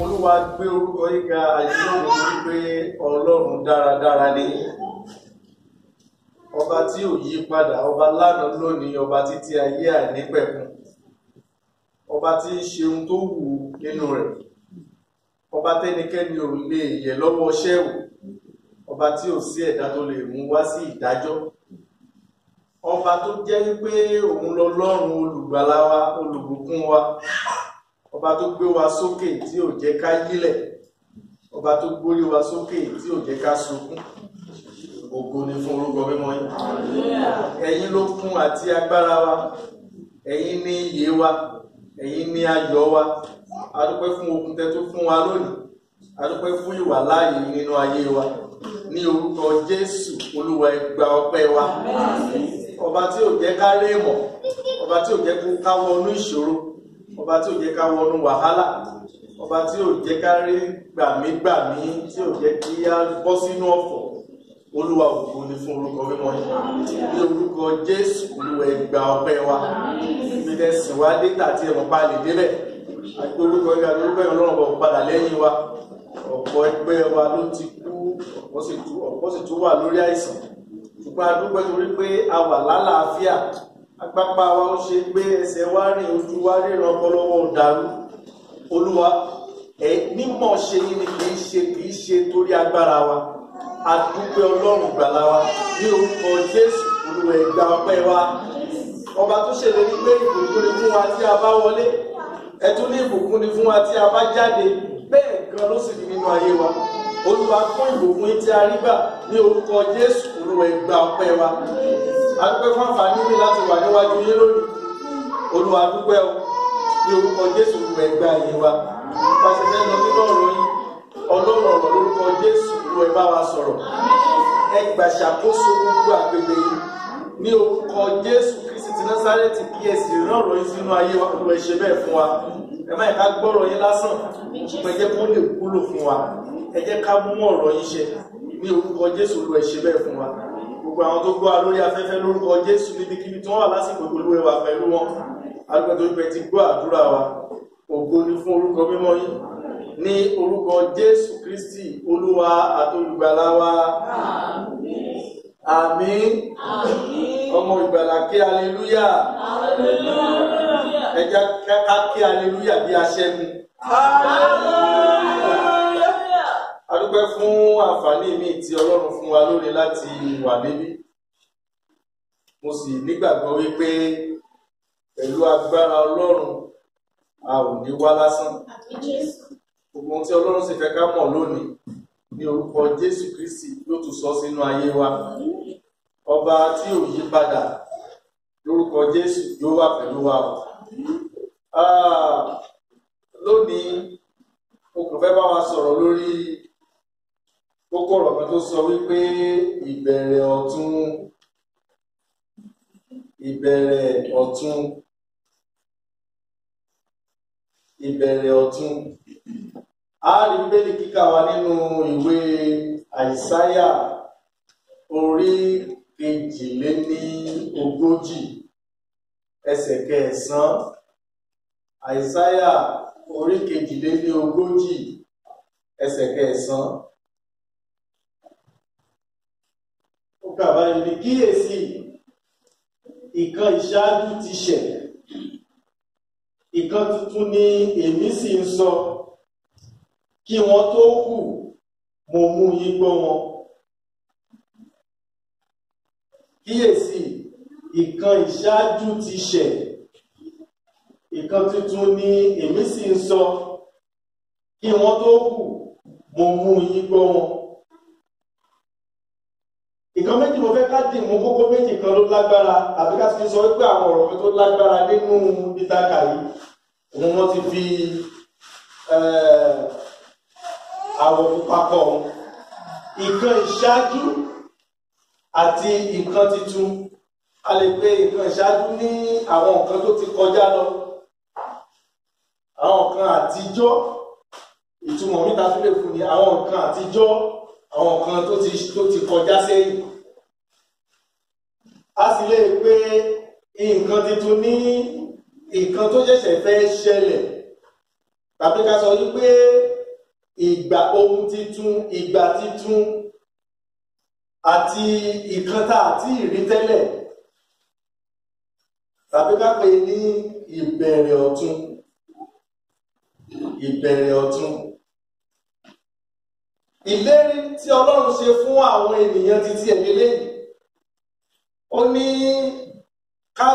Olúwa gbé orúkọ yín ga àìsílọ́gbọ̀n wípé Ọlọ́run dáradára ni. Ọba tí ò yí padà, ọba lánàá lónìí, ọba títí ayé àìnípẹ̀kun. Ọba tí ń ṣe ohun tó wù nínú rẹ̀. Ọba tẹ́nikẹ́ni ò lè yẹ̀ lọ́wọ́ ṣẹ́wò. Ọba tí ò sí ẹ̀dá tó lè mú wá sí ìdájọ́. Ọba tó jẹ́ wípé òun lọ́lọ́run olùgbàlà wa, olùbùkún wa. Ọba tó gbé wa sókè tí ò jẹ́ ká yílẹ̀. Ọba tó gbórí wa sókè tí ò jẹ́ ká sunkún. Ògo ni fún orúkọ mímọ́ yín. Ẹ̀yin ló kún àti agbára wa. Ẹ̀yin ní iyè wa. Ẹ̀yin ní ayọ̀ wa. A dúpẹ́ fún okun tẹ́ tó fún wa lónìí. A dúpẹ́ fún ìwà láàyè nínú ayé wa. Ní orúkọ Jésù, Olúwa ẹ gbà ọpẹ́ wa. Ọba tí ò jẹ́ ká rí ìmọ̀. Ọba tí ò jẹ́ ká wọnú ìṣòro. Ọba tí ò jẹ́ ká wọnú wàhálà. Ọba tí ò jẹ́ ká rí gbàmígbàmí, tí ò jẹ́ kí á bọ́ sínú ọ̀fọ̀. Olúwa ògo ni fún orúkọ mímọ́ yín. Ní orúkọ Jésù, Olúwa ẹ gbà ọpẹ́ wa. Ìbílẹ̀ sìn wá dé tàbí ẹ̀mọ́ pa lè débẹ̀. Àti orúkọ yín àti orúkọ yín Ọlọ́run bọ̀ padà lẹ́yìn wa. Ọ̀pọ̀ ẹgbẹ́ wa ló ti kú, ọ̀pọ̀ sì tún wà lórí àìsàn. Ṣùgbọ́n a dúpẹ́ torí pé a wà lálàáfíà. Agbápá wa ó ṣe gbé, ẹsẹ̀ wa rìn, ojú wa ríran, ọpọlọwọ ò dàrú. Olúwa mímọ̀ ṣe yín ni kìí ṣe torí agbára wa. A dúpẹ́ Ọlọ́run ìgbàlà wa ní orúkọ Jésù. Olúwa ẹ gbà ọpẹ́ wa. Ọba tó ṣèlérí pé ìbùkún ni fún wa tí a bá wọlé, ẹ tún ní ìbùkún ni fún wa tí a bá jáde. Bẹ́ẹ̀ gan ló sì rí nínú ayé wa. Olúwa fún ìbùkún yín tí a rí gbà ní orúkọ Jésù. Olúwa ẹ gbà ọpẹ́ wa. A dúpẹ́ fún àǹfààní mi láti wà níwájú yín lónìí. Olúwa dúpẹ́ o ní orúkọ Jésù. Olúwa ẹ gbà ìyìn wa. Pàṣẹ fẹ́ lọ nínú ọ̀rọ̀ yín. Ọlọ́run ọ̀rọ̀ lórúkọ Jésù. Olúwa ẹ bá wa sọ̀rọ̀. Ẹ gbà ṣàkóso gbogbo àgbègbè yìí ní orúkọ Jésù Kristi ti Násárẹ́tì, kí ẹ sì rán ọ̀rọ̀ yín sínú ayé wa. Olúwa ẹ ṣe bẹ́ẹ̀ fún wa. Ẹ má ká gbọ́rọ̀ yín lásán. Ẹ jẹ́ kó lè wúlò fún wa. Ẹ jẹ́ ká mú ọ̀rọ̀ yín ṣẹ ní orúkọ Jésù. Olúwa ẹ ṣe bẹ́ẹ̀ fún wa. Gbogbo àwọn tó gbọ́ lórí afẹ́fẹ́ lórúkọ Jésù níbikíbi tí wọ́n wà lásìkò, Olúwa ẹ wà pẹ̀lú wọn. Adúgbò tó pẹ́ ti gbọ́ àdúrà wa. Ògo ni fún orúkọ mímọ́ yín. Ní orúkọ Jésù Kristi, Olúwa àti olùgbàlà wa. Àmín. Ọmọ ìgbàlà kí aleluya. Ẹ jẹ́ ká kí aleluya bí aṣẹ́gun. A dúpẹ́ fún àǹfààní mi tí Ọlọ́run fún wa lónìí láti wà níbí. Mo sì nígbàgbọ́ wípé pẹ̀lú agbára Ọlọ́run a ò ní wá lásán. Gbogbo ohun tí Ọlọ́run sì fẹ́ ká mọ̀ lónìí ní orúkọ Jésù Kristi yóò tún sọ sínú ayé wa. Ọba tí ò yí padà lórúkọ Jésù yóò wà pẹ̀lú wa. Lónìí mo kàn fẹ́ bá wa sọ̀rọ̀ lórí kókó ọ̀rọ̀ kan tó sọ wípé ìbẹ̀rẹ̀ ọ̀tun. Ìbẹ̀rẹ̀ ọ̀tun. Ìbẹ̀rẹ̀ ọ̀tun. A rí Bíbélì kíkà wa nínú ìwé Àìsáyà orí 42 ẹsẹ̀ 9. Àìsáyà orí 42 ẹsẹ̀ 9. Ó kà báyìí ní kíyèsí, ìkan ìṣáájú ti ṣẹ̀, ìkan tuntun ni èmi sì ń sọ. Kí wọ́n tó kù, mo mú yín gbọ́ wọn. Kíyèsí, ìkan ìṣáájú ti ṣẹ̀, ìkan tuntun ni èmi sì ń sọ. Kí wọ́n tó kù, mo mú yín gbọ́ wọn. Ìkan méjì mo fẹ́ ká dì mú, kókó méjì kan ló lágbára, àbí ká sì sọ wípé àwọn ọ̀rọ̀ tó lágbára nínú ìtàkà yìí, òun wọ́n ti fi àwọ̀ pupa kọ. Ìkan ìṣáájú àti ìkan titun. A lè pè ìkan ìṣáájú ní àwọn nǹkan tó ti kọjá lọ, àwọn nǹkan àtijọ́. Ìtumọ̀ mìta tó lè fún ni àwọn nǹkan àtijọ́, àwọn nǹkan tó ti kọjá sẹ́yìn. A sì lè pè nǹkan titun ní nǹkan tó ṣẹ̀ṣẹ̀ fẹ́ ṣẹlẹ̀. tàbí ká sọ wípé ìgbà ohun titun, ìgbà titun àti ìkàntà àti ìrí tẹ́lẹ̀, tàbí ká pè ní ìbẹ̀rẹ̀ ọ̀tun. Ìbẹ̀rẹ̀ ọ̀tun. Ìlérí tí Ọlọ́run ṣe fún àwọn ènìyàn títí ẹ̀mí lẹ́yìn. Ó ní ká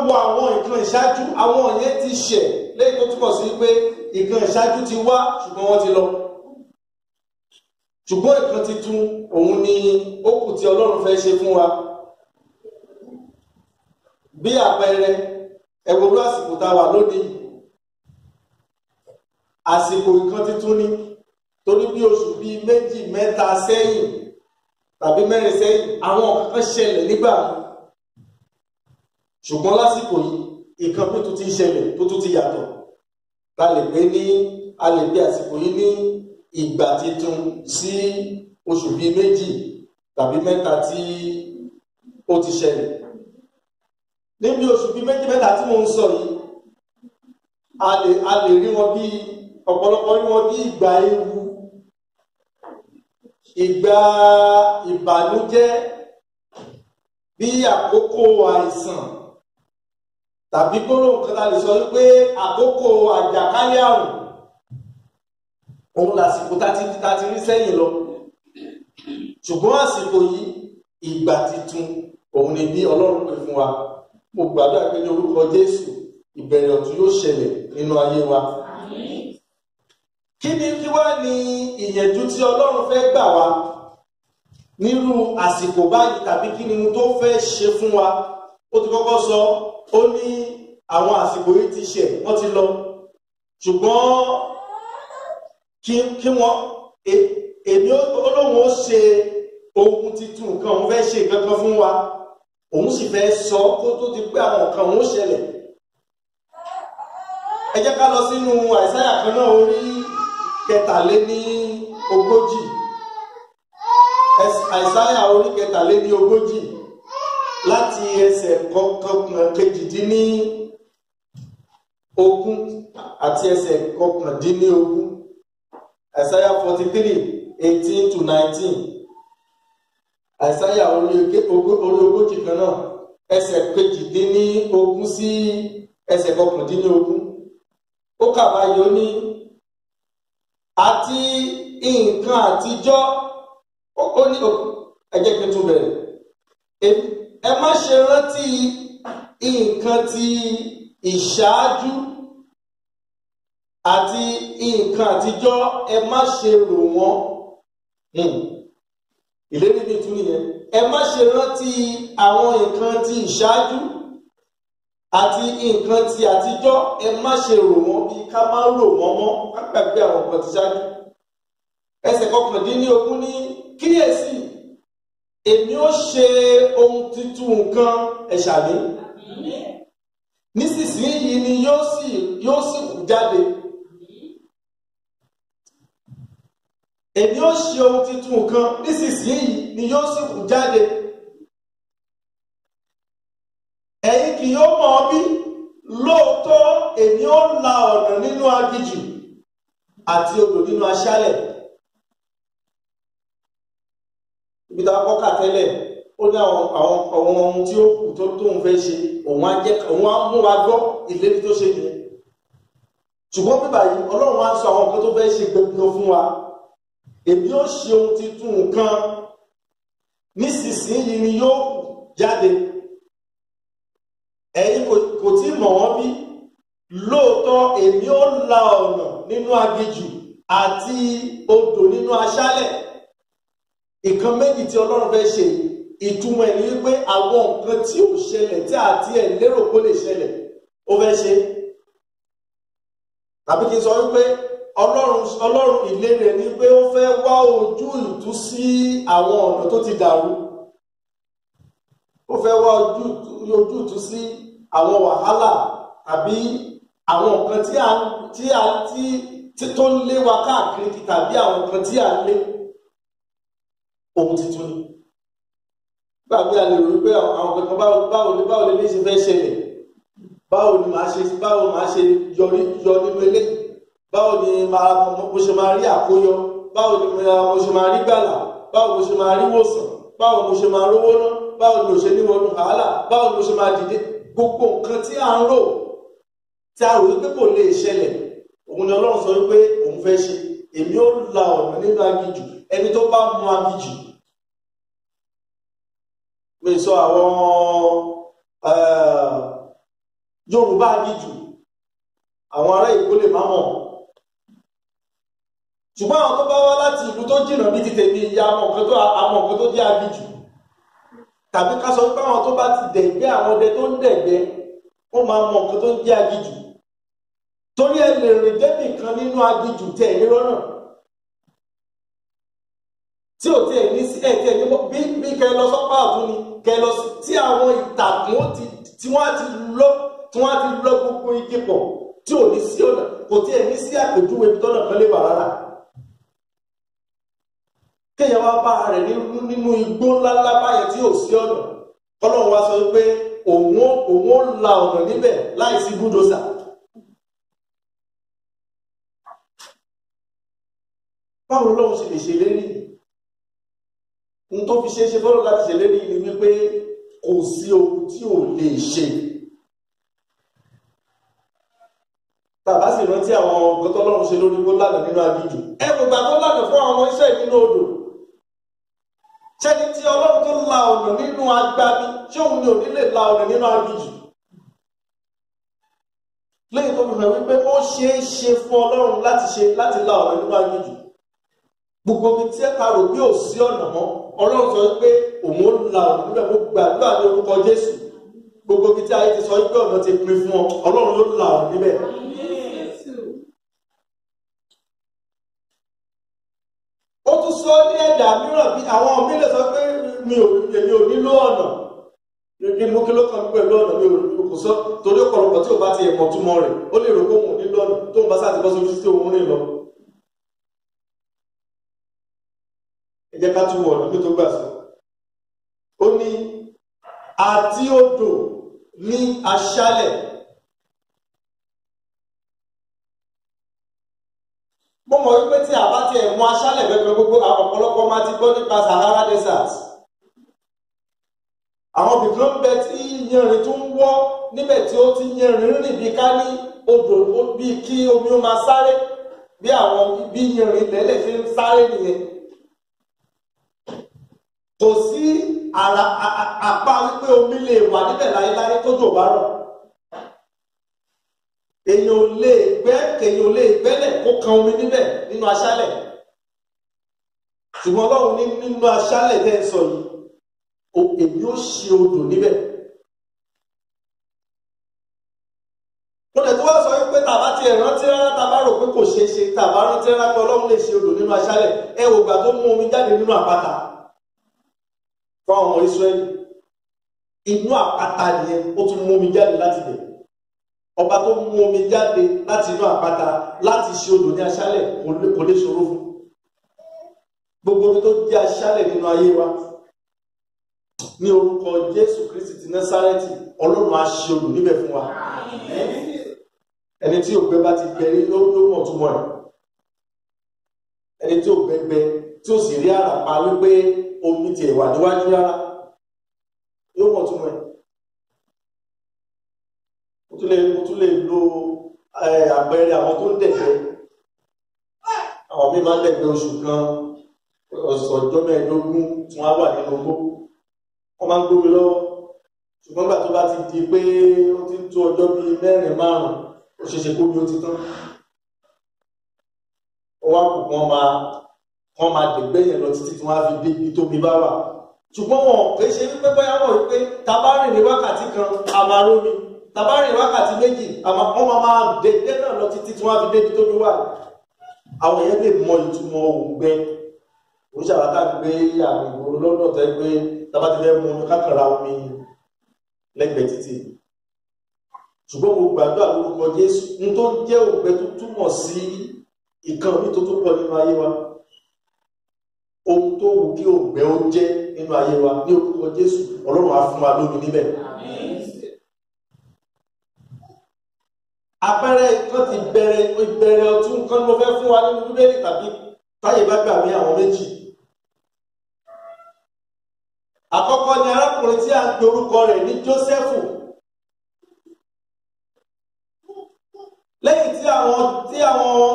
wo àwọn nǹkan ìṣáájú, àwọn yẹn ti ṣẹ̀, lẹ́yìn tó túmọ̀ sí pé nǹkan ìṣáájú ti wá ṣùgbọ́n wọ́n ti lọ. Ṣùgbọ́n nǹkan titun òun ni ó kù tí Ọlọ́run fẹ́ ṣe fún wa. Bí àpẹẹrẹ, ẹ wo àsìkò tá a wà lónìí. Àsìkò nǹkan titun ni, torí bí oṣù bíi 2-3 sẹ́yìn tàbí 4 sẹ́yìn àwọn kankan ṣẹlẹ̀ nígbà mi. Ṣùgbọ́n lásìkò yìí nǹkan bí tó ti ṣẹlẹ̀ tó tún ti yàtọ̀. A lè pè àsìkò yìí ní ìgbà titun sí oṣù bíi 2 tàbí 4 tí ó ti ṣẹlẹ̀. Níbi oṣù bíi 2-3 tí mo ń sọ yìí, a lè rí wọn bí ọ̀pọ̀lọpọ̀ rí wọn bí ìgbà ewu, ìgbà ìbànújẹ́, bí àkókò àìsàn, tàbí gbólóhùn kan tá lè sọ wípé àkókò àjàkálẹ̀ àrùn. Òun làsìkò tá ti rí sẹ́yìn lọ. Ṣùgbọ́n àsìkò yìí ìgbà titun òun ni bí Ọlọ́run pè fún wa. Mo gbàdúrà pé ní orúkọ Jésù ìbẹ̀rẹ̀ ọ̀tun yóò ṣẹlẹ̀ nínú ayé wa. Kí wá ní ìyẹ̀jú tí Ọlọ́run fẹ́ gbà wá nírú àsìkò báyìí, tàbí kí ni tó fẹ́ ṣe fún wa? Ó ti kọ́kọ́ sọ, ó ní àwọn àsìkò yìí ti ṣẹ̀, wọ́n ti lọ. Ṣùgbọ́n kí wọ́n èmi Ọlọ́run ó ṣe ohun titun nǹkan, òun fẹ́ ṣe kankan fún wa. Òun sì fẹ́ sọ kó tó ti pé àwọn nǹkan òun ṣẹlẹ̀. Ẹ jẹ́ ká lọ sínú Àìsáyà kan náà, orí 43. Àìsáyà orí 43 láti ẹsẹ̀ kejìdínlógún àti ẹsẹ̀ 19. Àìsáyà 43:18-19. Àìsáyà orí ogójì kan náà, ẹsẹ̀ kejìdínlógún sí ẹsẹ̀ 19. Ó kà báyìí, ó ní àti nǹkan àtijọ́, ó ní ẹ jẹ́ kí n tún bẹ̀rẹ̀. Ẹ má ṣe rántí nǹkan ti ìṣáájú, àti nǹkan àtijọ́ ẹ má ṣe rò wọ́n. Ìlérí mi tún nìyẹn. Ẹ má ṣe rántí àwọn nǹkan ti ìṣáájú àti nǹkan ti àtijọ́, ẹ má ṣe rò wọ́n, bí ká má rò wọ́n mọ́, ká gbàgbé àwọn nǹkan ti ṣáájú. Ẹsẹ̀ 19 ní kíyèsí èmi ó ṣe ohun titun nǹkan, ẹ̀ṣà mi. Nísinsìnyí ni yóò sì hù jáde. Èmi ó ṣe ohun titun nǹkan, nísinsìnyí ni yóò sì hù jáde. Ẹ̀yin kì yóò mọ̀ bí? Lóòótọ́ èmi ó la ọ̀nà nínú aginjù àti odò nínú aṣálẹ̀. Ibi tá a kọ́ kà tẹ́lẹ̀, ó ní àwọn ohun tí ó kù tó ń fẹ́ ṣe, òun á mú wa gbọ́ ìlérí tó ṣe nìyẹn. Ṣùgbọ́n bí báyìí Ọlọ́run á sọ àwọn nǹkan tó fẹ́ ṣe gbogbo fún wa. Èmi ó ṣe ohun titun nǹkan, nísinsìnyí ni yóò jáde. Ẹ̀yin kò tí mọ̀ wọ́n bí? Lóòótọ́ èmi ó la ọ̀nà nínú aginjù àti odò nínú aṣálẹ̀. Nǹkan méjì tí Ọlọ́run fẹ́ ṣe, ìtumọ̀ ẹ̀ ní wípé àwọn nǹkan tí ò ṣẹlẹ̀, tí àti ẹ̀ lérò kó lè ṣẹlẹ̀, ó fẹ́ ṣe. Tàbí kí n sọ wípé Ọlọ́run ìlérí ẹ̀ ní pé ó fẹ́ wá ojú ìtú sí àwọn ọ̀nà tó ti dàrú. Ó fẹ́ wá ojú ìtú sí àwọn wàhálà tàbí àwọn nǹkan tí tó ń lé wa káàkiri, tàbí àwọn nǹkan tí a ń lé. Ohun titun ni. Gbàgbé a lè rò wípé àwọn kankan báwo lè ṣe fẹ́ ṣẹlẹ̀. báwo ni màá ṣe yọ nínú eléyìí, báwo ni mo ṣe máa rí àkóyọ, báwo ni mo ṣe máa rí gbàlà, báwo mo ṣe máa rí wòsàn, báwo mo ṣe máa rówó ná, báwo ni mo ṣe ní wọnú wàhálà, báwo ni mo ṣe máa dìde. Gbogbo nǹkan tí a ń rò tí a rò wípé kò lè ṣẹlẹ̀, òun ni Ọlọ́run sọ wípé òun fẹ́ ṣe. Èmi ó la ọ̀nà nínú aginjù. Ẹni tó bá mú aginjù, mi sọ àwọn Yorùbá aginjù, àwọn ará Èkó lè má mọ̀, ṣùgbọ́n àwọn tó bá wá láti ìlú tó jìnnà bí ti tèmi ìyá àmọ̀ nǹkan tó jẹ́ aginjù, tàbí ká sọ pé àwọn tó bá ti dẹ̀gbẹ́, àwọn ọdẹ tó ń dẹ̀gbẹ́, wọ́n máa mọ̀ nǹkan tó ń jẹ́ aginjù. Torí ẹ lè rìn débì kan nínú aginjù tẹ̀ ní rọ́nà tí ò tí ẹ̀ ní sí ẹ̀tẹ̀ ní bí kẹ lọ sọ́pá ọ̀tún ni kẹ lọ sí tí àwọn ìtàkùn tí wọ́n ti lọ gbogbo igi pọ̀ tí ò ní sí ọ̀nà, kò tí ẹ̀ ní sí àpèjúwe ibi tọ́nà kan lè wà rárá. Kéèyàn wá bá rẹ̀ nínú igbó ńláńlá báyẹn tí ò sí ọ̀nà, Ọlọ́run wá sọ wípé òun ó la ọ̀nà níbẹ̀ láìsí búdòsà. Báwo lọ́run ṣe lè ṣe lérí? N tó fi ṣe é ṣe fọ́lọ́ láti ṣe lérí ni wípé kò sí ohun tí ò lè ṣe. Tàbá sì rántí àwọn ọgbọ́n tọ́lọ́run ṣe lórí kó lànà nínú aginjù. Gbogbo àtọ́ lànà fún àwọn ọmọ Ísírẹ́lì nínú odò. Ṣẹ́ni tí Ọlọ́run tó la ọ̀nà nínú agbami, ṣé òun ni ò ní lè la ọ̀nà nínú aginjù? Lẹ́yìn tó fi hàn wípé ó ṣeé ṣe fún Ọlọ́run láti la ọ̀nà nínú aginjù. Gbogbo ibi tí ẹ̀ka rò bí ò sí ọ̀nà mọ́, Ọlọ́run sọ wípé òun ó la ọ̀nà níbẹ̀. Mo gbàdúrà ní orúkọ Jésù. Gbogbo ibi tí ayé ti sọ wípé ọ̀nà ti pin fún ọ, Ọlọ́run ló la ọ̀nà níbẹ̀. Ó tún sọ ní ẹ̀dà mìíràn bí àwọn mílẹ̀ sọ pé èmi ò nílò ọ̀nà. Kí ló kàn pẹ̀lú ọ̀nà mi ò kò sọ torí ọ̀pọ̀lọpọ̀ tí ò bá ti ẹ̀mọ̀ túmọ̀ rẹ̀, ó lè rò pé òun ò nílò ọ̀nà tó ń bá sáà ti bọ́ sójú tí òun rìn lọ. Ẹ jẹ́ ká tún wọ̀ ọ̀nà tó gbà sọ. Ó ní àti odò ní aṣálẹ̀. Mo mọ̀ wípé tí a bá ti ẹ̀mú aṣálẹ̀ gẹ́gẹ́ gbogbo ọ̀pọ̀lọpọ̀ máa ti gbọ́ nípa Sahara Desert. Àwọn bìkan ń bẹ tí yanrìn tún ń wọ́ níbẹ̀ tí ó ti yanrìn rìn bí ká ní odò bí kí omi ó máa sáré bí àwọn bí yanrìn lẹ́lẹ̀ ṣe ń sáré nìyẹn. Kò sí àpá wípé omi lè wà níbẹ̀ láéláé tójò bá rọ̀. Èèyàn ò lè gbẹ́lẹ̀ kó kan omi níbẹ̀ nínú aṣálẹ̀. Ṣùgbọ́n Ọlọ́run nínú aṣálẹ̀ tẹ́ ń sọ yìí, èmi ó ṣe odò níbẹ̀. Mo lè tó wá sọ wípé tàbá ti rántí rárá, tàbá rò pé kò ṣeé ṣe, tàbá rántí rárá pé Ọlọ́run lè ṣe odò nínú aṣálẹ̀. Ẹ wò gbà tó mú omi jáde nínú àpáta fún àwọn ọmọ Ísírẹ́lì. Inú àpáta nìyẹn ó tún mú omi jáde láti bẹ̀. Ọba tó mú omi jáde láti inú àpáta láti ṣe odò ní aṣálẹ̀ kò lè ṣòro fún. Gbogbo omi tó jẹ́ aṣálẹ̀ nínú ayé wa, ní orúkọ Jésù Kristi ti Násárẹ́tì, Ọlọ́run á ṣe odò níbẹ̀ fún wa. Ẹni tí ògbẹ bá ti gbẹ ló mọ̀ túmọ̀ rẹ̀. Ẹni tí ògbẹ gbẹ tí ó sì rí àràpá wípé omi ti wà níwájú rárá yóò mọ̀ túmọ̀ rẹ̀. Mo tún lè lo àpẹẹrẹ àwọn tó ń dẹ̀gbẹ́. Àwọn míì máa ń dẹ̀gbẹ́ oṣù kan, ọjọ́ mẹ́ẹ̀ẹ́dógún tí wọ́n á wà nínú ogbó. Wọ́n máa ń gbómi lọ́wọ́. Ṣùgbọ́n gbà tó bá ti di pé ó ti ń tó ọjọ́ bíi 4-5, ó ṣeéṣe kó bí ó ti tán. Ó wá kù wọ́n máa dẹ̀gbẹ́ yẹn lọ títí tí wọ́n á fi dé ibi tómi bá wà. Ṣùgbọ́n wọn kì í ṣe wípé bóyá wọ́n wípé tá bá rìn ní wákàtí kan a máa rómi, tá bá rìn wákàtí 2 wọ́n máa dẹ̀gbẹ́ náà lọ títí tí wọ́n á fi dé ibi tómi wà. Àwọn yẹn lè mọ ìtumọ̀ òǹgbẹ. Oríṣàwátà gbé àwọn ìgboro lọ́dọ̀ tẹ́ pé tàbá ti fẹ́ mú omi kákàrà omi lẹ́gbẹ̀ẹ́ títì. Ṣùgbọ́n mo gbàdúrà lórúkọ Jésù ní tó jẹ́ òǹgbẹ tó túmọ̀ sí ìkan ní tó pọ̀ nínú ayé wa. Ohun tó wù kí òǹgbẹ ó jẹ́ nínú ayé wa ní orúkọ Jésù, Ọlọ́run á fún wa lómi níbẹ̀. àpẹẹrẹ kan ti ìbẹ̀rẹ̀ ọ̀tún nǹkan ni mo fẹ́ fún wa nínú Bíbélì tàbí táyé bá gbà mí àwọn méjì. Àkọ́kọ́ ni arákùnrin tí a ń pe orúkọ rẹ̀ ní Jósẹ́fù. Lẹ́yìn tí àwọn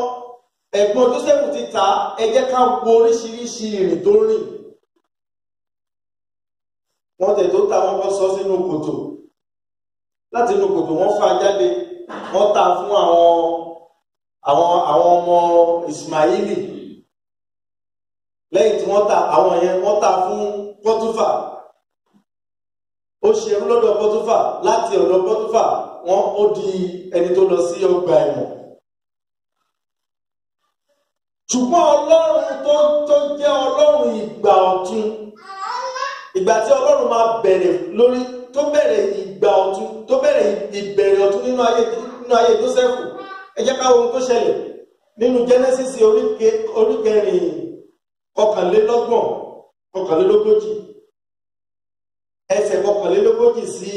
ẹ̀gbọ́n Jósẹ́fù ti ta, ẹ jẹ́ ká wo oríṣiríṣi ìrìn tó rìn. Wọ́n tẹ̀ tó ta wọn kọ́ sọ sínú kòtò. Láti inú kòtò wọ́n fà jáde, wọ́n ta fún àwọn ọmọ Ismaili. Lẹ́yìn tí wọ́n ta àwọn yẹn, wọ́n ta fún Pọ́tífà. Ó ṣe ẹrú lọ́dọ̀ Pọ́tífà. Láti ọ̀dọ̀ Pọ́tífà ó di ẹni tó lọ sí ọgbà ẹ̀wọ̀n. Ṣùgbọ́n Ọlọ́run tó jẹ́ Ọlọ́run ìgbà ọ̀tun, ìgbà tí Ọlọ́run máa bẹ̀rẹ̀ lórí tó bẹ̀rẹ̀ ìgbà ọ̀tun, tó bẹ̀rẹ̀ ìbẹ̀rẹ̀ ọ̀tun nínú ayé Jósẹ́fù. Ẹ jẹ́ ká wo ohun tó ṣẹlẹ̀ nínú Genesis orí kẹrin kọkànlélógójì ẹsẹ̀ kọkànlélógójì sí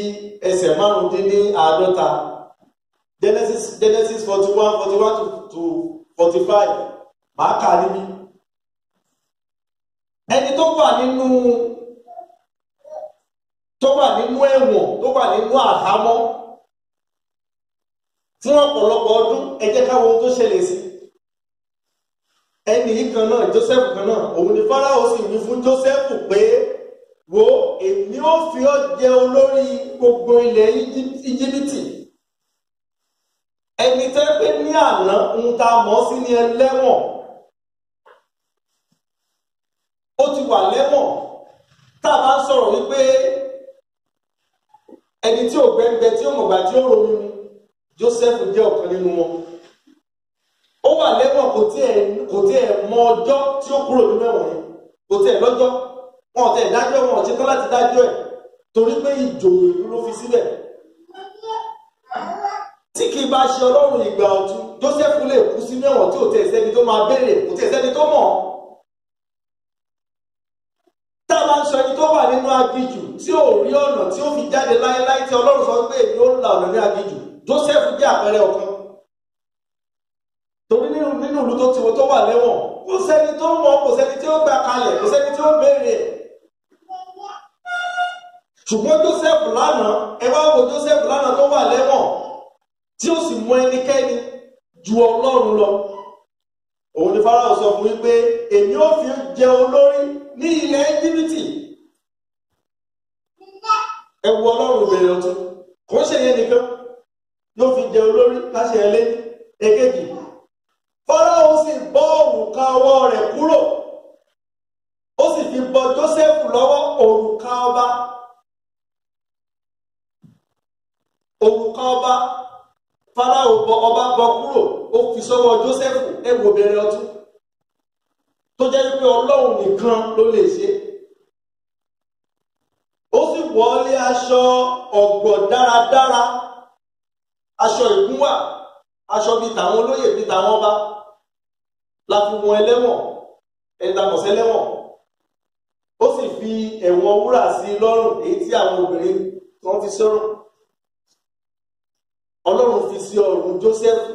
ẹsẹ̀ márùndínláàádọ́ta. Genesis 41 to 45. Màá kà níbí. Ẹni tó wà nínú ẹ̀wọ̀n, tó wà nínú àhámọ́ fún ọ̀pọ̀lọpọ̀ ọdún, ẹ jẹ́ ká wo ohun tó ṣẹlẹ̀ sí. Ẹni kan náà, Jósẹ́fù kan náà, òun ni Fáráò sì wí fún Jósẹ́fù pé, wo, èmi ó fi ọ́ jẹ olórí gbogbo ilẹ̀ Íjíbítì. Ẹni tẹ́ pé ní àná ń ta mọ́ sí ní ẹlẹ́wọ̀n. Ó ti wà lẹ́wọ̀n. Tá a bá ń sọ̀rọ̀ wípé ẹni tí ò gbẹ́ngbẹ́ tí ó mọ̀gbà tí ó ronú ni, Jósẹ́fù jẹ́ ọ̀kan nínú wọn. Ó wà lẹ́wọ̀n kò tí ẹ̀ mọ ọjọ́ tí ó kúrò nínú ẹ̀wọ̀n yẹn. Kò tí ẹ̀ lọ́jọ́. Wọn ò tẹ̀ dájọ́, wọn ò ṣetán láti dájọ́ ẹ̀. Torí pé ìjòyè ìlú ló fi síbẹ̀. Tí kì í bá ṣe Ọlọ́run ìgbà ọ̀tun, Jósẹ́fù lè kú sínú ẹ̀wọ̀n tí ò tẹ̀ sẹ́ni tó máa béèrè, kò tẹ̀ sẹ́ni tó mọ̀. Tá a bá ń sọ ẹni tó wà nínú aginjù tí ò rí ọ̀nà tí ó fi jáde láéláé tí Ọlọ́run sọ pé èmi ó la ọ̀nà ní aginjù, Jósẹ́fù jẹ́ àpẹẹrẹ ọ̀kan. Torí nínú ìlú tó wà lẹ́wọ̀n, kò sẹ́ni tó mọ̀, kò sẹ́ni tí ó gbà kalẹ̀, kò sẹ́ni tí ó béèrè ẹ̀. Ṣùgbọ́n Jósẹ́fù lánàá, ẹ wá wo Jósẹ́fù lánàá tó wà lẹ́wọ̀n tí ó sì mọ ẹnikẹ́ni ju Ọlọ́run lọ. Òun ni Fáráò sọ fún wípé èmi ó fi jẹ olórí ní ilẹ̀ Íjíbítì. Ẹ wo Ọlọ́run ìbẹ̀rẹ̀ ọ̀tun. Kò ń ṣe yẹn nìkan ló fi jẹ olórí láṣẹ ẹlẹ́ èkejì. Fáráò sì bọ́ òrùka ọwọ́ rẹ̀ kúrò. Ó sì fi bọ Jósẹ́fù lọ́wọ́ òrùka ọba. Òrùka ọba Fáráò ọba bọ kúrò, ó fi sọ́wọ́ Jósẹ́fù. Ẹ wo bẹ̀rẹ̀ ọ̀tun. Tó jẹ́ wípé Ọlọ́run nìkan ló lè ṣe. Ó sì wọlé aṣọ ọ̀gbọ̀ dáradára. Aṣọ ìgúnwà, aṣọ bíi tàwọn olóyè bíi tàwọn ọba. La fi wọn ẹlẹ́wọ̀n, ẹ̀dàmọ̀sẹ́lẹ́wọ̀n. Ó sì fi ẹ̀wọ̀n wúrà sí lọ́rùn, èyí tí àwọn obìnrin wọ́n fi sọ́rùn. Ọlọ́run fi sí ọrùn Jósẹ́fù.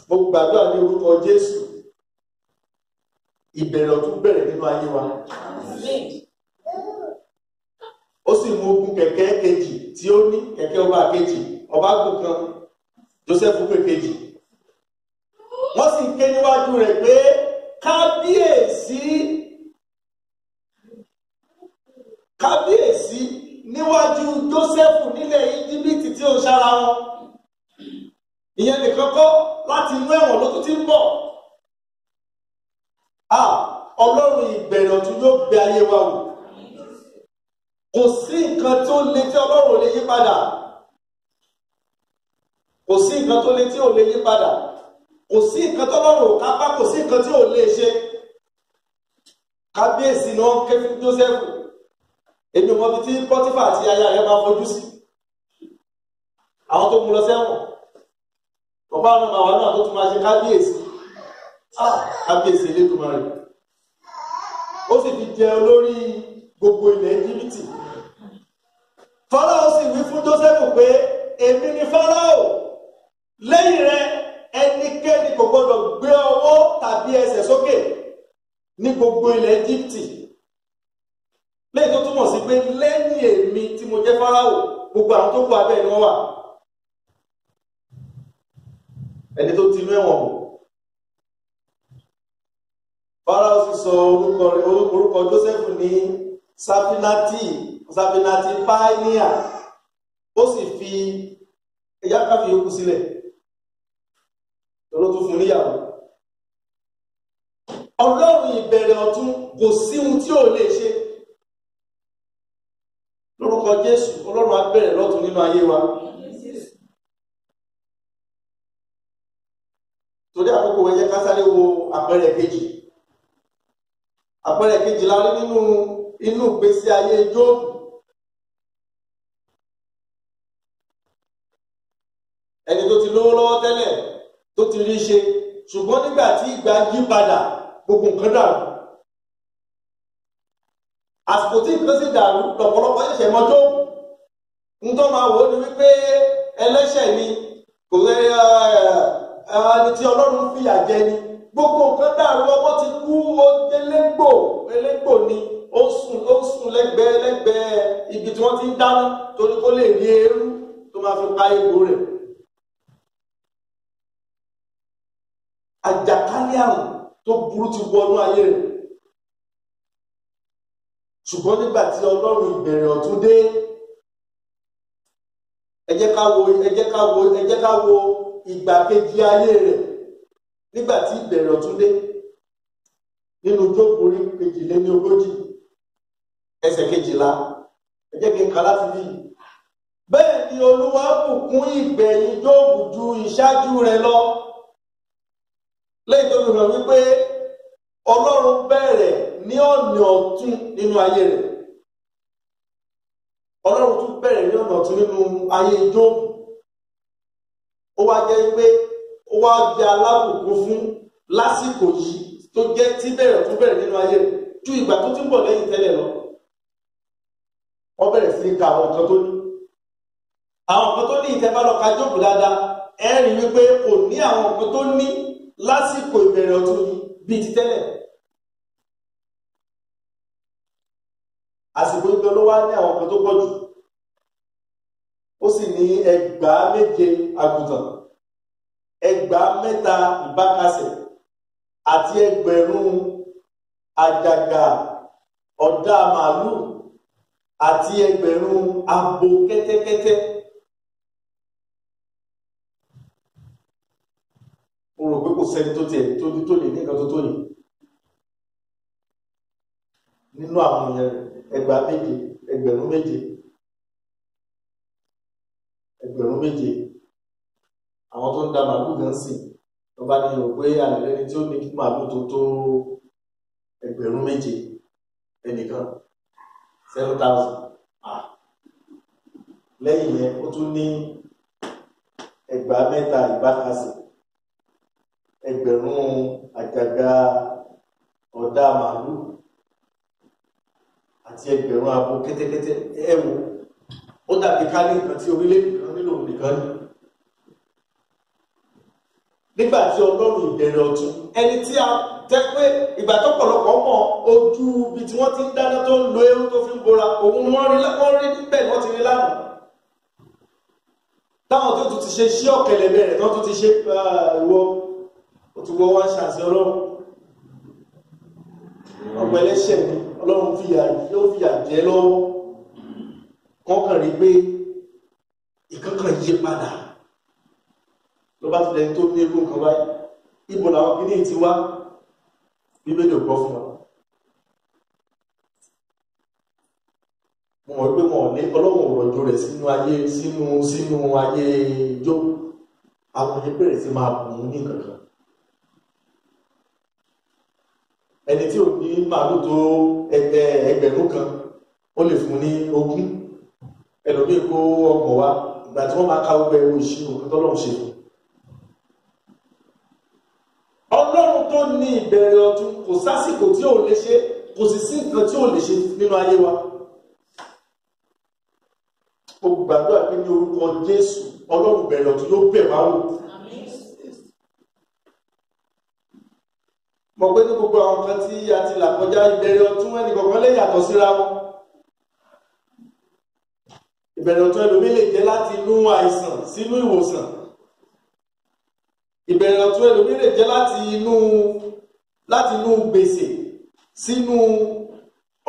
Mo gbàdúrà ní orúkọ Jésù. Ìbẹ̀rẹ̀ ọ̀tun bẹ̀rẹ̀ nínú ayé wa. Ó sì mú ogun kẹ̀kẹ́ kejì tí ó ní, kẹ̀kẹ́ ọba kejì, ọba gùn kan, Jósẹ́fù pé kejì. Wọ́n sì ké níwájú rẹ̀ pé kábíyèsí níwájú Jósẹ́fù nílẹ̀ Íjíbítì tí ó ń ṣára wọn. Ìyẹn nìkan kọ́, láti inú ẹ̀wọ̀n ló tún ti ń bọ̀. Ọlọ́run ìbẹ̀rẹ̀ ọ̀tun yóò gbé ayé wa wò. Kò sí nǹkan tó le tí Ọlọ́run ò lè yí padà. Kò sí nǹkan tó le tí ò lè yí padà. Kò sí nǹkan tó Ọlọ́run ò kápá, kò sí nǹkan tí ò lè ṣe. Kábíyèsí ni wọ́n ké fún Jósẹ́fù. Èmi ò mọ ibi tí Pọ́tífà àti aya rẹ̀ máa fojú sí. Àwọn tó mú lọ sẹ́wọ̀n. Ọba àwọn màwá náà tó tún máa ṣe kábíyèsí. Kábíyèsí Elédùmarè. Ó sì fi jẹ olórí gbogbo ilẹ̀ Íjíbítì. Fáráò sì wí fún Jósẹ́fù pé èmi ni Fáráò, lẹ́yìn rẹ ẹnikẹ́ni kò gbọdọ̀ gbé ọwọ́ tàbí ẹsẹ̀ sókè ní gbogbo ilẹ̀ Íjíbítì. Lẹ́yìn tó túmọ̀ sí pé lẹ́yìn èmi tí mo jẹ́ Fáráò, gbogbo àwọn tó kù abẹ́ ni wọ́n wà. Ẹni tó ti inú ẹ̀wọ̀n bò. Fáráò sì sọ orúkọ Jósẹ́fù ní Sáfínátì Páíníà, ó sì fi ẹ̀yà káfí yòókù sílẹ̀ ló tún fún níyàwó. Ọlọ́run ìbẹ̀rẹ̀ ọ̀tun kò sí ohun tí ò lè ṣe. Lórúkọ Jésù, Ọlọ́run á bẹ̀rẹ̀ lọ́tun nínú ayé wa. Torí àkókò ẹ jẹ́ ká sáré wo àpẹẹrẹ kejì. Àpẹẹrẹ kejì la rí nínú ìgbésí ayé Jóòbù. Ẹni tó ti lówó lọ́wọ́ tẹ́lẹ̀, tó ti rí ṣe, ṣùgbọ́n nígbà tí ìgbà yí padà, gbogbo nǹkan dàrú. Àsìkò tí nǹkan sì dàrú, lọ́pọ̀lọpọ̀ ṣẹ̀ṣẹ̀ mọ̀ Jóòbù. Ń tó máa wò ó ni wípé ẹlẹ́ṣẹ̀ ni, kò rẹ ẹni tí Ọlọ́run fìyà jẹ ni. Gbogbo nǹkan dàrú, ọmọ ti kú, ó elégbò ni, ó sùn lẹ́gbẹ̀ẹ́ ibi tí wọ́n ti ń dáná torí kó lè rí eérú tó máa fi pa egbò rẹ̀. Àjàkálẹ̀ àrùn tó burú ti wọnú ayé rẹ̀. Ṣùgbọ́n nígbà tí Ọlọ́run ìbẹ̀rẹ̀ ọ̀tun dé, ẹ jẹ́ ká wo ìgbà kejì ayé rẹ̀ nígbà tí ìbẹ̀rẹ̀ ọ̀tun dé. Nínú Jóòbù orí 22 ẹsẹ̀ 12, ẹ jẹ́ kí n kà láti bí. Bẹ́ẹ̀ ni Olúwa bùkún ìgbẹ̀yìn Jóòbù ju ìṣáájú rẹ̀ lọ. Lẹ́yìn tó fi hàn wípé Ọlọ́run bẹ̀rẹ̀ ní ọ̀nà ọ̀tun nínú ayé rẹ̀. Ọlọ́run tún bẹ̀rẹ̀ ní ọ̀nà ọ̀tun nínú ayé Jóòbù. Ó wá jẹ́ pé ó wá jẹ́ alábùkún fún lásìkò yìí tó jẹ́ tí bẹ̀rẹ̀ tún bẹ̀rẹ̀ nínú ayé rẹ̀ ju ìgbà tó ti ń bọ̀ lẹ́yìn tẹ́lẹ̀ lọ. Wọ́n bẹ̀rẹ̀ sí ka àwọn nǹkan tó ní. Àwọn nǹkan tó ní ìtẹ́bá lọ ka Jóòbù dáadáa, ẹ rí wípé kò ní àwọn nǹkan tó ní lásìkò ìbẹ̀rẹ̀ ọ̀tun yìí bíi ti tẹ́lẹ̀. Àsìkò ìgbẹ́ ló wá ní àwọn nǹkan tó pọ̀ jù. Ó sì ní 7,000 àgùntàn, 7,000 ìbákasẹ̀, àti 1000 àjàgà ọ̀dà màálù, àti 1000 abo kẹ́tẹ́kẹ́tẹ́. Mo rò pé kò sẹ́ni tó lè ní nǹkan tó yìí. Nínú àwọn èèyàn 7,000, 7,000. Àwọn tó ń da màálù gan sí wọ́n bá ní rò pé àlẹ́lẹ́ni tí ó ní kí màálù tó 7,000 ẹnìkan 7,000. Lẹ́yìn yẹn ó tún ní 7,000 ìbákasẹ̀, 1000 àjàgà ọ̀dà màálù, àti 1000 abo kẹ́tẹ́kẹ́tẹ́. Ẹ wò, ó dàbí ká ní nǹkan tí orílẹ̀-èdè kan nílò nìkan ni. Nígbà tí Ọlọ́run ìbẹ̀rẹ̀ ọ̀tun, ẹni tí a jẹ́ pé ìgbà tó pọ̀lọpọ̀ mọ̀ ojú ibi tí wọ́n ti ń dáná tó ń lo eérú tó fi ń bora, òun wọ́n rí níbẹ̀ wọ́n ti rí lánàá. Táwọn tó tún ti ṣe sí ọ̀kẹ́lẹ̀ bẹ̀rẹ̀ tó tún ti ṣe ìwọ ó ti wọ́ wá ń ṣàṣẹ Ọlọ́run. Ọ̀pọ̀ ẹlẹ́ṣẹ̀ ni Ọlọ́run yóò fìyà jẹ lọ́wọ́. Kọ́kàn rí pé ìkankan yí padà. Ló bá tilẹ̀ tó ní irú nǹkan báyìí. Ibo làwọn kìíní ti wá? Bíbélì ò gbọ́ fún wa. Mo mọ̀ pé wọn ò ní Ọlọ́run òrọ̀jò rẹ̀ sínú ayé Jóòbù. Àwọn yẹn bẹ̀rẹ̀ sí máa bùn ún ní kankan. Ẹni tí ò ní màálù tó 1000 kan, ó lè fún ní 20. Ẹlòmíì kó ọgbọ̀n wá, ìgbà tí wọ́n máa ka gbogbo ẹ̀wọ̀ ìṣirò kan tọ́lọ́run ṣe fún. Ọlọ́run tó ní ìbẹ̀rẹ̀ ọ̀tun, kò sásìkò tí ò lè ṣe, kò sì sí nǹkan tí ò lè ṣe nínú ayé wa. ó gbàdúrà pé ní orúkọ Jésù Ọlọ́run bẹ̀rẹ̀ ọ̀tún yóò bẹ̀ wá wò. Mọ̀ pé ní gbogbo àwọn kan tí a ti là kọjá ìbẹ̀rẹ̀ ọ̀tún ẹnì kọ̀ọ̀kan lè yàtọ̀ síra wọn. Ìbẹ̀rẹ̀ ọ̀tún ẹlòmí lè jẹ́ láti inú àìsàn sínú ìwòsàn. Ìbẹ̀rẹ̀ ọ̀tún ẹlòmí lè jẹ́ láti inú gbèsè sínú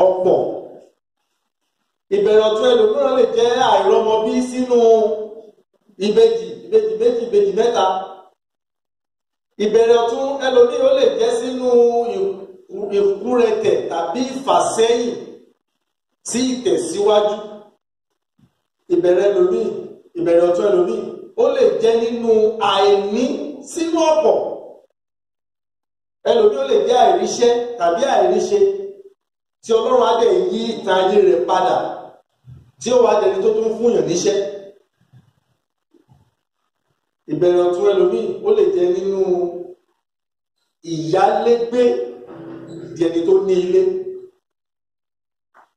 ọ̀pọ̀. Ìbẹ̀rẹ̀ ọ̀tún ẹlòmíràn lè jẹ́ àìrọ́mọbí sínú ìbejì mẹ́ta. Ìbẹ̀rẹ̀ ọ̀tún ẹlòmí ó lè jẹ́ sínú ìkúrẹ̀tẹ̀ tàbí ìfàsẹ́yìn sí ìtẹ̀síwájú. Ìbẹ̀rẹ̀ ọ̀tún ẹlòmí ó lè jẹ́ nínú àìní sínú ọ̀pọ̀. Ẹlòmí ó lè jẹ́ àìríṣẹ́ tàbí àìríṣe tí Ọlọ́run á dẹ̀ yí ìtàn ayé rẹ̀ padà tí ó wá dẹni tó tún fúnyàn níṣẹ́. Ìbẹ̀rẹ̀ ọ̀tún ẹlòmí ó lè jẹ́ nínú ìyálégbé dẹni tó ní ilé.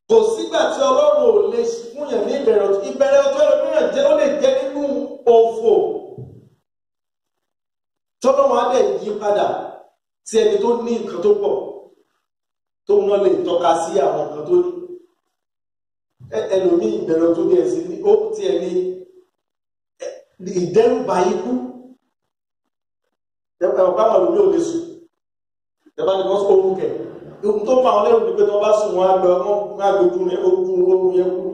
Kò sígbà tí Ọlọ́run ò lè fúnyàn ní ìbẹ̀rẹ̀ ọ̀tún. Ìbẹ̀rẹ̀ ọ̀tún ẹlòmíràn ó lè jẹ́ nínú òfò tí Ọlọ́run á dẹ̀ yí padà sí ẹni tó ní nǹkan tó pọ̀ tó wọ́n lè tọ́ka sí àwọn nǹkan tó ní. Ẹlòmí ìbẹ̀rẹ̀ tó bí ẹ̀sìn ní ó tí ẹni ìdẹ́rùbà ikú. Ẹ̀pàá wọn lórí òde sùn. Ẹ̀bá ni wọ́n sọ orúkẹ. Ohun tó fà wọn lẹ́rù ní pé tí wọ́n bá sùn wọn agbójú rẹ̀ ogun yẹn kú.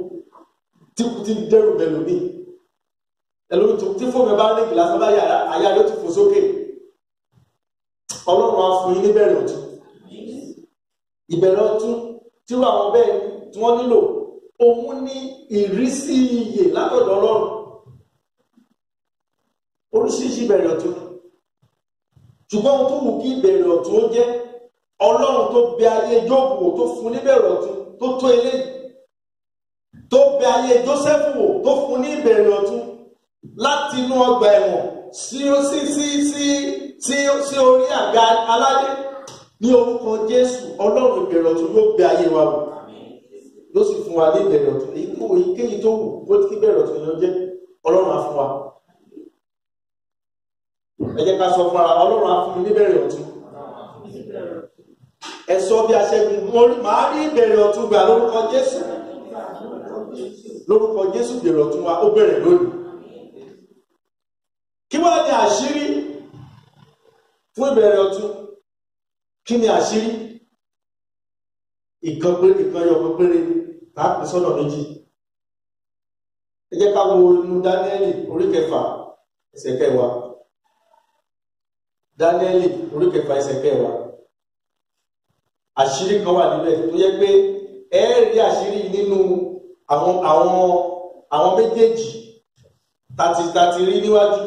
Tí kú ti dẹ́rù bẹ̀lòmí. Ẹlòmí tí fóònù bá ní ìgbìlásán bá àyà yóò ti fò sókè. Ọlọ́run á fún yín níbẹ̀rẹ̀ ọ̀tún. Ìbẹ̀rẹ̀ ọ̀tún tí wọ́n àwọn bẹ́ẹ̀ tí wọ́n nílò òun ní ìrísí iyè látọ̀dọ̀ Ọlọ́run. Oríṣiríṣi ìbẹ̀rẹ̀ ọ̀tún. Ṣùgbọ́n ohun tó wù kí ìbẹ̀rẹ̀ ọ̀tún ó jẹ́ Ọlọ́run tó bẹ ayé Jóòbù wò tó fún níbẹ̀rẹ̀ ọ̀tún tó tó eléyìí. Tó bẹ ayé Jósẹ́fù wò tó fún ní ìbẹ̀rẹ̀ ọ̀tún láti inú ọgbà ẹ̀wọ̀n sí orí àga aládé. Ní orúkọ Jésù Ọlọ́run ìbẹ̀rẹ̀ ọ̀tún yóò bẹ ayé wa wò. Ló sì fún wa ní ìbẹ̀rẹ̀ ọ̀tún. Èyíkéyìí tó wù bó ti ìbẹ̀rẹ̀ ọ̀tún yóò jẹ́ Ọlọ́run á fún wa. Ẹ jẹ́ ká sọ fún ara Ọlọ́run á fún mi níbẹ̀rẹ̀ ọ̀tún. Ẹ sọ bí aṣẹ́gun màá rí ìbẹ̀rẹ̀ ọ̀tún gbà lórúkọ Jésù. Lórúkọ Jésù ìbẹ̀rẹ̀ ọ̀tún wa ó bẹ̀rẹ̀ lónìí. Kí wá ní àṣírí fún ìbẹ̀rẹ̀ ọ̀tún? Kí ni àṣírí? Ìkan yọ̀kan péré láàpín sọ́nà méjì. Ẹ jẹ́ ká wo inú Dáníẹ́lì orí 9 ẹsẹ̀ 10. Dáníẹ́lì orí 9 ẹsẹ̀ 10. Àṣírí kan wà níbẹ̀ tó yẹ pé ẹ rí àṣírí nínú àwọn méjèèjì tàti rí níwájú.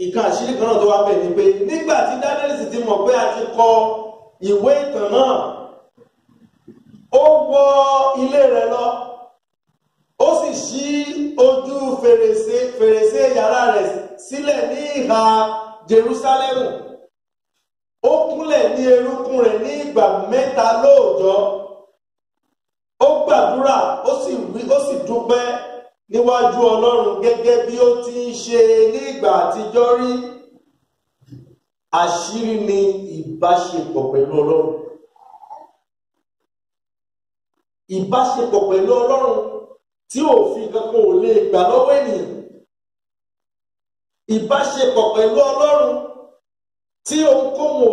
Ìkan àṣírí kan náà tó wá bẹ̀ ni pé nígbà tí Dáníẹ́lì sì ti mọ̀ pé a ti kọ ìwé ìtàn náà, ó wọ ilé rẹ̀ lọ, ó sì ṣí ojú fèrèsé yàrá rẹ̀ sílẹ̀ ní ìhà Jerúsálẹ́mù. Ó kúnlẹ̀ ní erúkún rẹ̀ ní ìgbà 3 lóòjọ́. Ó gbàdúrà, ó sì dúpẹ́ níwájú Ọlọ́run gẹ́gẹ́ bí ó ti ń ṣe ní ìgbà àtijọ́ rí. Àṣírí ni ìbáṣepọ̀ pẹ̀lú Ọlọ́run. Ìbáṣepọ̀ pẹ̀lú Ọlọ́run tí òfin kankan ò lè gbà lọ́wọ́ ènìyàn. Ìbáṣepọ̀ pẹ̀lú Ọlọ́run tí ohunkóhun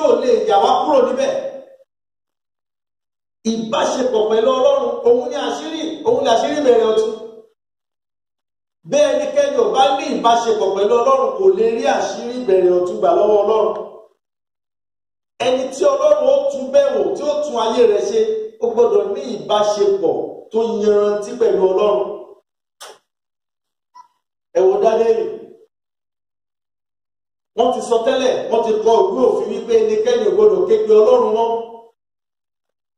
ò lè yà wá kúrò níbẹ̀. Ìbáṣepọ̀ pẹ̀lú Ọlọ́run òun ni àṣírí ìbẹ̀rẹ̀ ọ̀tún. Bí ẹnikẹ́ni ò bá ní ìbáṣepọ̀ pẹ̀lú Ọlọ́run kò lè rí àṣírí ìbẹ̀rẹ̀ ọ̀tún gbà lọ́wọ́ Ọlọ́run. Ẹni tí Ọlọ́run ó tún bẹ̀wò tí ó tún ayé rẹ̀ ṣe ó gbọ́dọ̀ ní ìbáṣepọ̀ tó yanrantí pẹ̀lú Ọlọ́run. Ẹ wo Dáníẹ́lì. Wọ́n ti sọ tẹ́lẹ̀, wọ́n ti kọ ìwé òfin wípé ẹnikẹ́ni ò gbọ́dọ̀ ké pe Ọlọ́run mọ́.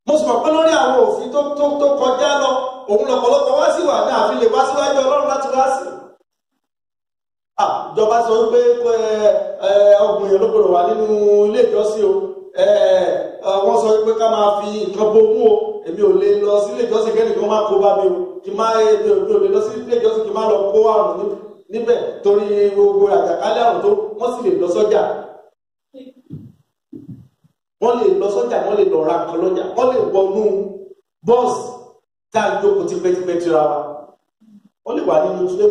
Mo sì mọ̀ pé lórí àwọn òfin tó kọjá lọ, òun lọ̀pọ̀lọpọ̀ wá sí wà ní àfi lè wá síwájú Ọlọ́run láti wá sí. Ìjọba sọ wípé ọgbọ̀n èèyàn ló gbọ́dọ̀ wà nínú ilé ìjọsìn o. Wọ́n sọ wípé ká máa fi nǹkan bomú o. Èmi ò lè lọ sí ilé ìjọsìn kẹ́nìkan máa kó bá mi o. kí máa èdè òdo lè lọ sí ilé ìjọsìn kí máa lọ kó àrùn níbẹ̀ torí gbogbo àjàkálẹ̀ àrùn tó wọ́n sì lè lọ sọ́jà wọ́n lè lọ sọ́jà wọ́n lè lọ ra nǹkan lọ́jà wọ́n lè wọnú bọ́ọ̀sì tá a jókòó tipẹ́tipẹ́ tira wa wọ́n lè wà nínú ilé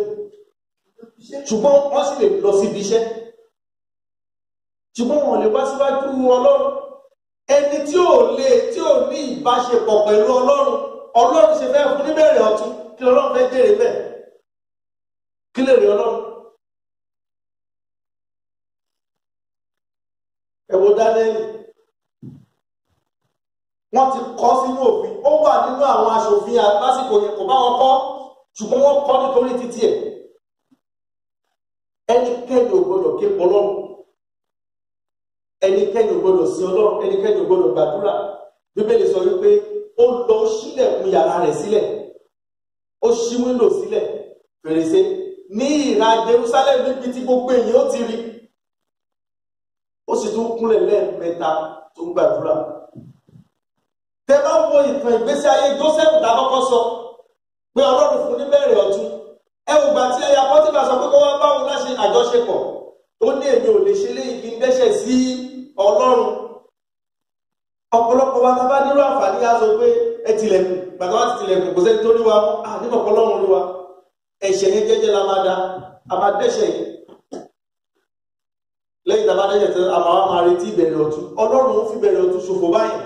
ṣùgbọ́n wọ́n sì lè lọ síbi iṣẹ́ ṣùgbọ́n wọn lè wá síwájú Ọlọ́run ẹni tí ò ní ìbáṣepọ̀ pẹ̀lú Ọlọ́run ṣe fẹ́ fún níbẹ̀rẹ̀ ọ̀tún kí Ọlọ́run fẹ́ jèrè bẹ́ẹ̀ kí lè rí Ọlọ́run. ẹ wo Dáníẹ́lì wọ́n ti kọ́ sínú òfin ó wà nínú àwọn aṣòfin lásìkò yẹn kò bá wọn kọ́ ṣùgbọ́n wọ́n kọ́ nítorí títí ẹ̀ ẹnikẹ́ni ò gbọdọ̀ ké pọ̀ Ọlọ́run ẹnikẹ́ni ò gbọdọ̀ sí Ọlọ́run ẹnikẹ́ni ò gbọdọ̀ gbàdúrà Bíbélì sọ wípé ó lọ sílẹ̀kùn yàrá rẹ̀ sílẹ̀ ó ṣí wíńdò sílẹ̀ fèrèsé ní ìhà Jerusalem níbi tí gbogbo èèyàn ó ti rí ó sì tún kúnlẹ̀ lẹ́ẹ̀mẹ́ta tó ń gbàdúrà. Tẹ bá wo ìtàn ìgbésí ayé Joseph dákọ́kọ́ sọ pé Ọlọ́run fún níbẹ̀rẹ̀ ọ̀tún ẹ wò gbà tí ẹyà Pọ́tífà sọ pé kó wá báwọn láṣẹ àjọṣepọ̀ ó ní èmi ò lè ṣe léyìí kí n dẹ́ṣẹ̀ sí Ọlọ́run. Ọ̀pọ̀lọpọ̀ wa bá nílò àǹfààní á sọ pé ẹ tilẹ̀kùn gbàgbọ́ wá ti tilẹ̀kùn kò sẹ́ni tó rí wa nínú ọ̀pọ̀lọpọ̀ rí wa ẹ̀ṣẹ̀ yẹn jẹ́jẹ́ la máa da a máa dẹ́ṣẹ̀ yẹn lẹ́yìn tá a bá dẹ́ṣẹ̀ tẹ́ a máa retí ìbẹ̀rẹ̀ ọ̀tún Ọlọ́run fi bẹ̀rẹ̀ ọ̀tún ṣòfò báyìí